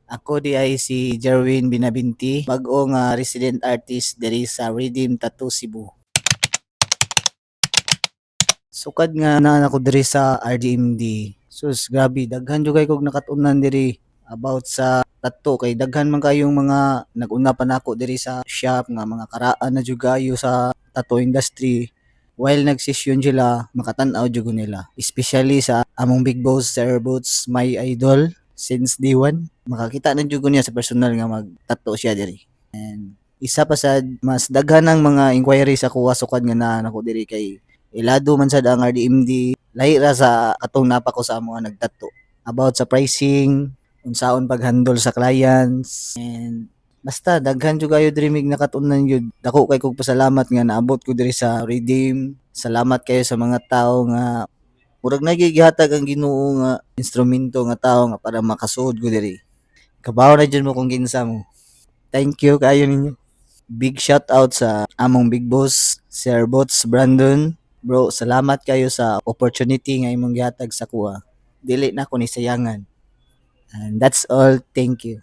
Ako di ay si Jerwin Binabinti, bag-o nga resident artist diri sa Redeem Tattoo Cebu. Sukad nga naa ako diri sa RDMD. Sus, grabe daghan jud kay kog nakatunan diri about sa tattoo kay daghan man kayong mga nag-una pa nako diri sa shop nga mga karaan na jud kayo sa tattoo industry. While nagsesyon sila, makatan-aw jud ko nila. Especially sa among big boss Sir Boots, my idol since day one. Makakita na jud ko niya sa personal nga mag-tattoo siya diri. And isa pa sad mas daghan ang mga inquiry sa kuha sukad nga naa nako diri kay ilado man sad ang RDMD lahi ra sa atong napa ko sa mga nagtato about sa pricing unsaon pag-handle sa clients and basta daghan jud kayo diri mig nakatunan jud dako kay kog pasalamat nga naabot ko diri sa Redeem. Salamat kayo sa mga tao nga murag nagigihatag ang Ginoo nga instrumento nga tao nga para makasuod ko diri. Kabaw na jud mo kung kinsa mo. Thank you kayo ninyo. Big shout out sa among big boss, Sir Bots Brandon. Bro, salamat kayo sa opportunity nga imong gihatag sa kuha. Dili na ko ni sayangan. And that's all. Thank you.